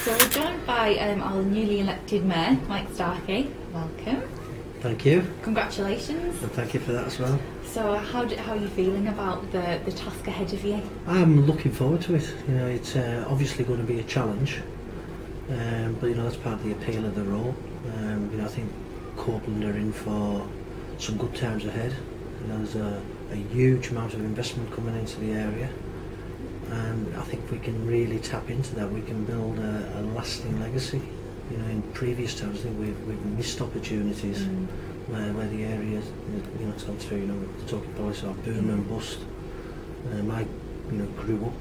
So we're joined by our newly elected mayor, Mike Starkie. Welcome. Thank you. Congratulations. And thank you for that as well. So how are you feeling about the task ahead of you? I'm looking forward to it. You know, it's obviously going to be a challenge, but you know that's part of the appeal of the role. You know, I think Copeland are in for some good times ahead. You know, there's a huge amount of investment coming into the area, and I think we can really tap into that. We can build a lasting legacy. You know, in previous times, I think we've missed opportunities where the area, you know, gone through, you know, the talking policy of boom and bust. I, you know, grew up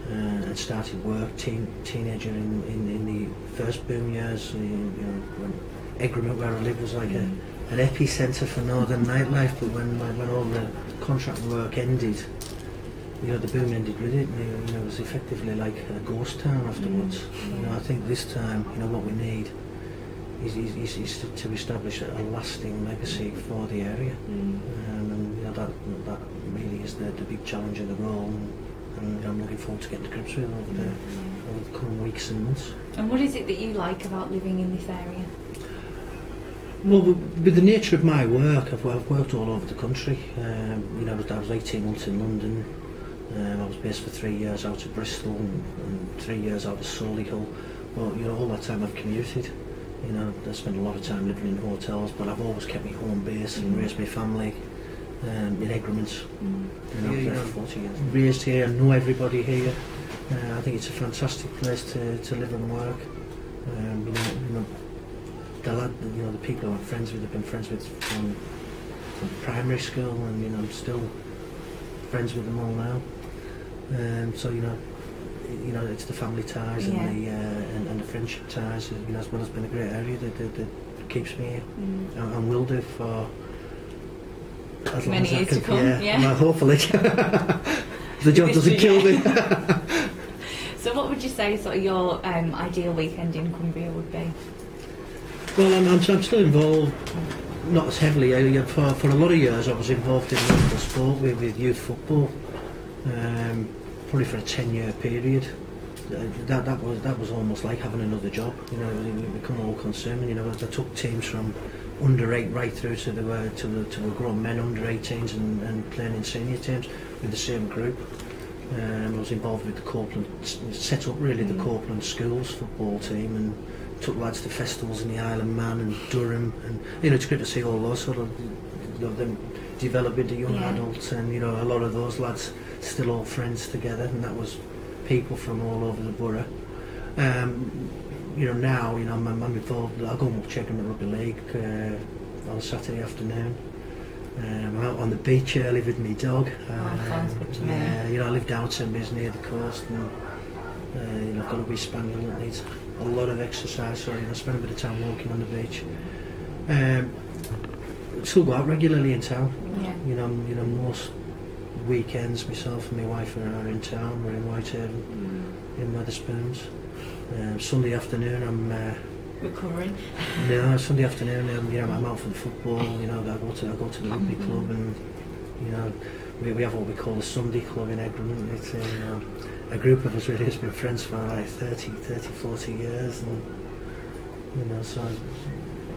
and started work, teenager in the first boom years. You know, when Egremont, where I lived, was like an epicentre for northern nightlife. But when all the contract work ended, you know, the boom ended with it. You know, it was effectively like a ghost town afterwards. You know, I think this time, you know, what we need is to establish a lasting legacy for the area. And you know, that really is the big challenge of the role. And I'm looking forward to getting to grips with it over the coming weeks and months. And what is it that you like about living in this area? Well, with the nature of my work, I've worked all over the country. You know, I was 18 months in London. I was based for 3 years out of Bristol and 3 years out of Solihull. Well, you know, all that time I've commuted. You know, I spent a lot of time living in hotels, but I've always kept my home base and raised my family in Egremont. You know, 40 years. Raised here, I know everybody here. I think it's a fantastic place to live and work. You know, the people who I'm friends with, I've been friends with from primary school, and you know, I'm still friends with them all now. So you know, it's the family ties and the friendship ties. You know, as well as being a great area that keeps me here, and will do for as long many as I years can. to come. Yeah. Well, hopefully, the job doesn't kill me. So, what would you say sort of your ideal weekend in Cumbria would be? Well, I'm still involved, not as heavily. For a lot of years, I was involved in local sport with youth football. Probably for a 10-year period. That was almost like having another job. You know, it become all consuming. You know, I took teams from under 8 right through to the grown men under 18s and playing in senior teams with the same group. I was involved with the Copeland, set up really the Copeland schools football team, and took lads to festivals in the Isle of Man and Durham, and you know, it's great to see all those sort of, you know, them develop into young adults, and you know, a lot of those lads still all friends together, and that was people from all over the borough. You know, now, you know, I'm involved. I go and watch Egremont Rugby League on a Saturday afternoon. I'm out on the beach early with my dog. Sounds good to me. You know, I live down to Mis near the coast, and you know, I've got a wee spaniel that needs a lot of exercise, so you know, I spend a bit of time walking on the beach. Still go out regularly in town. You know, most weekends myself and my wife are in town. We're in Whitehaven, in Wetherspoons. Sunday afternoon I'm recovering. No, Sunday afternoon you know, I'm out for the football. You know, I go to the rugby club, and you know, we have what we call the Sunday club in Egremont. It's you know, a group of us really has been friends for like 40 years, and you know, so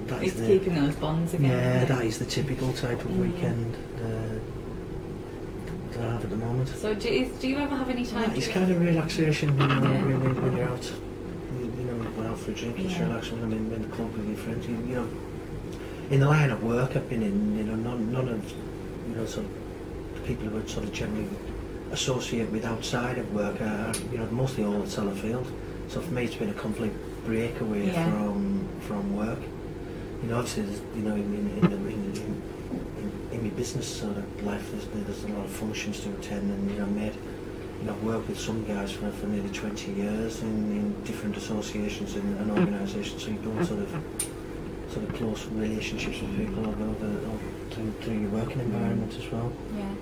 that it's is keeping those bonds again. Yeah, that is the typical type of weekend that I have at the moment. So do you ever have any time? It's kind of relaxation, you know, really, when you're out. You know, when out for a drink, it's relaxing. When I'm in the club with your friends, you know, in the line of work I've been in, you know, none of, you know, sort of the people who would sort of generally associate with outside of work are, you know, mostly all at Sellafield. So for me, it's been a complete breakaway from work. You know, obviously, you know, in my business sort of life, there's a lot of functions to attend, and you know, I've worked with some guys for nearly 20 years in different associations and organisations. So you build sort of close relationships with people through your working environment as well. Yeah.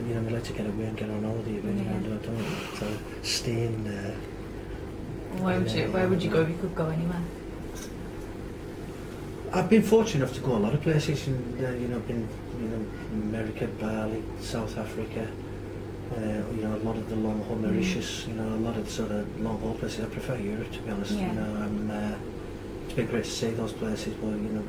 You know, we like to get away and get on holiday, but you know, I don't stay in there. Where would you go if you could go anywhere? I've been fortunate enough to go a lot of places, and you know, been, you know, America, Bali, South Africa, You know, a lot of the long haul Mauritius, you know, a lot of the sort of long haul places. I prefer Europe, to be honest. Yeah. You know, it's been great to see those places, but you know,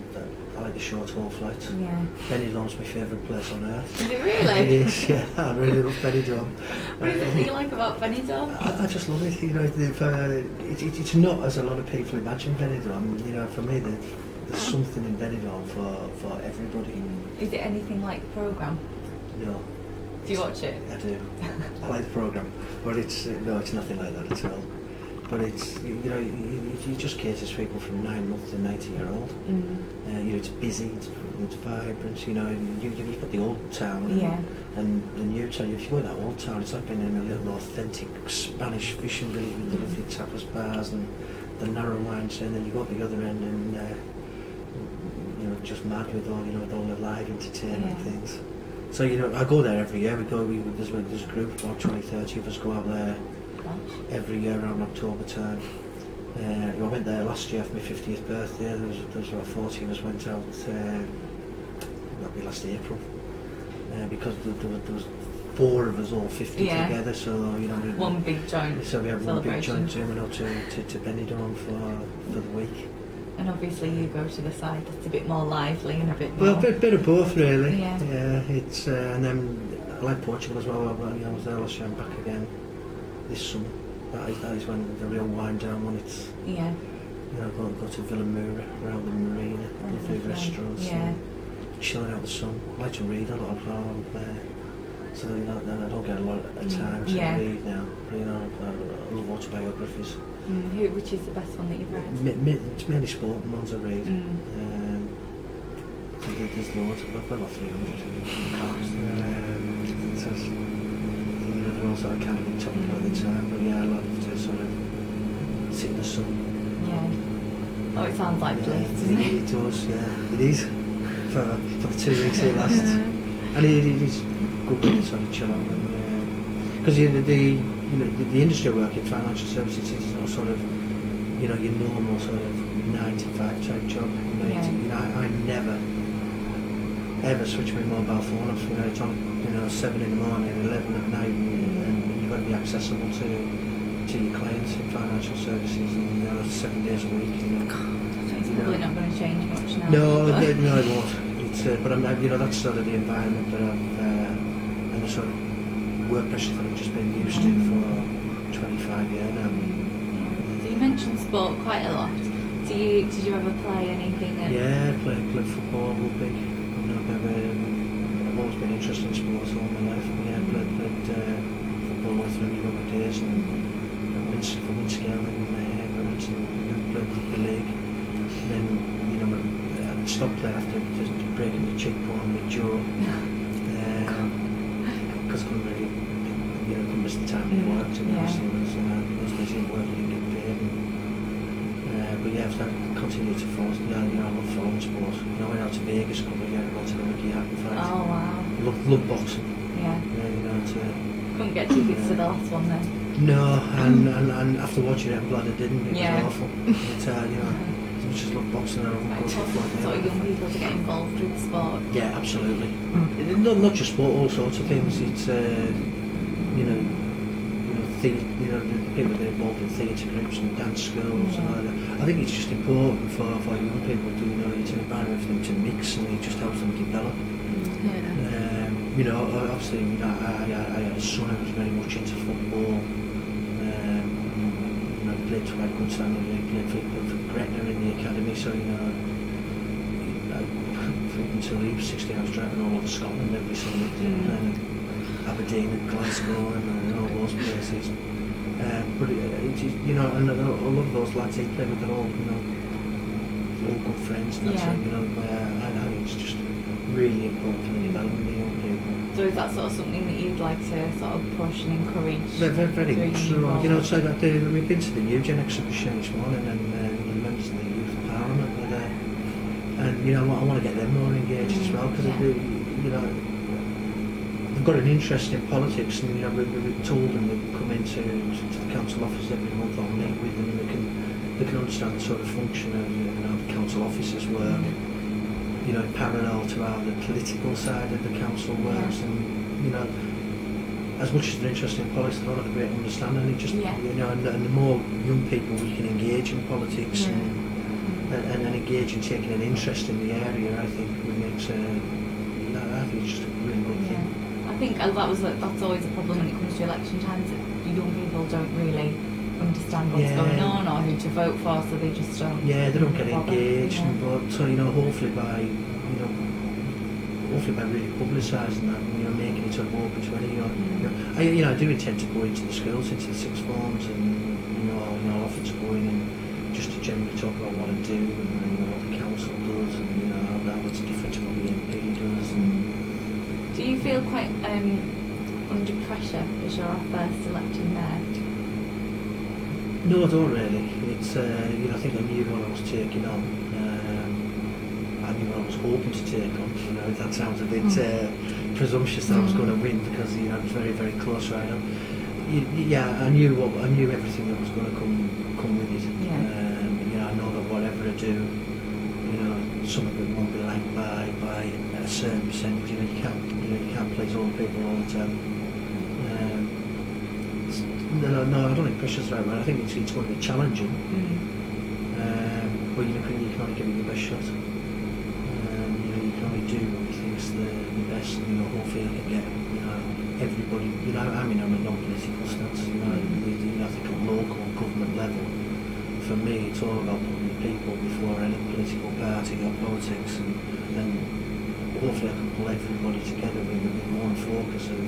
I like the short haul flights. Yeah. Benidorm's my favourite place on earth. Is it really? It is, yeah. I really love Benidorm. What is it that you like about Benidorm? I just love it. You know, it's not as a lot of people imagine Benidorm. You know, for me, there's something in Benidorm for everybody. Is it anything like the programme? No. Do you watch it? I do. I like the programme, but it's nothing like that at all. But it's, you know, you just cater to people from 9 months to 90-year-old. You know, it's busy, it's vibrant. You know, you've got the old town and the new town. If you go in that old town, it's like being in a little authentic Spanish fishing village with the lovely tapas bars and the narrow lines, and then you go at the other end and you know, just mad with all, you know, with all the live entertainment things. So, you know, I go there every year. There's a group, about 20-30 of us go out there every year around October time. I went there last year for my 50th birthday. There was about 40 of us went out, that'd be last April, because there was 4 of us, all 50 together, so, you know, one big joint. So we had one big joint turning up to Benidorm for the week. And obviously you go to the side that's a bit more lively and a bit more... Well, a bit of both, really. Yeah. It's and then I like Portugal as well. I was there last year. I'm back again this summer. That is when the real wind down, when it's... Yeah. You know, go to Villa Mura, around the marina, lovely restaurants, chilling out the sun. I like to read a lot as well. So, you know, I don't get a lot of time to read now. You know, I love autobiographies. Which is the best one that you've read? It's mainly sport ones I read. There's loads. I've got about 300. They're all sort of kind of topic all the time, but yeah, I love to sort of sit in the sun. Yeah. Oh, it sounds like bliss, doesn't it? It does, yeah. It is. For the 2 weeks it lasts. And it is good to sort of chill out. Because the industry I work in, financial services, is not sort of, you know, your normal sort of 9-to-5 type job. You know, I never ever switch my mobile phone off. You know, it's on, you know, 7 in the morning, 11 at night, and you've got to be accessible to your clients in financial services, and, you know, 7 days a week. You know, it's probably not going to change much now. No, it won't. It's, but you know, that's sort of the environment that I've and the sort of work pressure that I've just been used to for 25 years now. So you mentioned sport quite a lot. Did you ever play anything? Yeah, I played football, rugby. You know, I've always been interested in sports all my life. Yeah, played football all through my younger days, and went for Winscale and played the league. And then, you know, I stopped playing after just breaking the cheekbone with Joe. Because I couldn't really, you know, couldn't miss the time of work, to be honest. I was busy at work and getting paid. But yeah, I've continued to follow. You know, I love following sport. You know, I went out to Vegas a couple of years ago to the Ricky Hatton fight. Oh wow. Love boxing. Yeah. You know, couldn't get tickets to the last one then. No, and after watching it, I'm glad I didn't. It was awful. But, you know, as much as love boxing, I love sort of young people to get involved with sport. Yeah, absolutely. Not just sport, all sorts of things. It's you know, the people that are involved in theatre groups and dance schools and all that. I think it's just important for young people to, you know, it's an environment for them to mix, and it just helps them develop. You know, obviously, you know, I had a son who was very much into football. You know, played to a good standard. He played for Gretna in the academy, so, you know, until he was 16, I was driving all over Scotland every single week, Aberdeen and Glasgow and all those places. But you know, and a lot of those lads, they play with their all, you know, all good friends and that sort of, you know, I think it's just really important for the development of young people. So is that sort of something that you'd like to sort of push and encourage? Very much so. You know, so that we've been to the Eugene exhibition this morning, and the members of the Youth Parliament were there. And, you know, I want to get them more engaged as well, because, you know, they've got an interest in politics, and, you know, we've told them they can come into the council office every month, I'll meet with them, they can understand the sort of function of, you know, the council officers work, you know, in parallel to how the political side of the council works, and, you know, as much as they're interested in politics, they don't have a great understanding. It just, Yeah. you know, and the more young people we can engage in politics and engage in taking an interest in the area, I think makes I think it's just a really good thing. I think that's always a problem when it comes to election times, that the young people don't really understand what's going on or who to vote for, so they just don't. Yeah, they don't get engaged, Yeah. but so you know, hopefully by really publicising that, you know, making it sort of open to any, I do intend to go into the schools, into the sixth forms, and I'll offer to go in and just to generally talk about what I do and what the council does, and how it's different to what the MP does. And do you feel quite under pressure as you're our first elected mayor? No, I don't really. It's I think I knew what I was taking on. I knew what I was hoping to take on. That sounds a bit presumptuous that I was going to win, because it was very, very close right now. I knew everything that was going to come with it. I know that whatever I do, some of it won't be liked by a certain percentage. You can't please all people all the time. No, I don't think pressure's the right word. I think it's going to be challenging, but you can only give it your best shot. You can only do what you think's the best, and hopefully you can get everybody. I'm in on a non-political stance. I think at local government level, for me, it's all about putting the people before any political party or politics, and hopefully I can pull everybody together with one focus of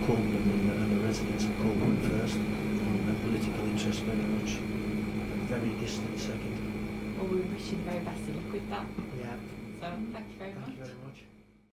Copeland and the residents of Copeland first, and political interest very much a very distant second. Well, we wish you the very best of luck with that. Yeah. So, thank you very much. Thank you very much.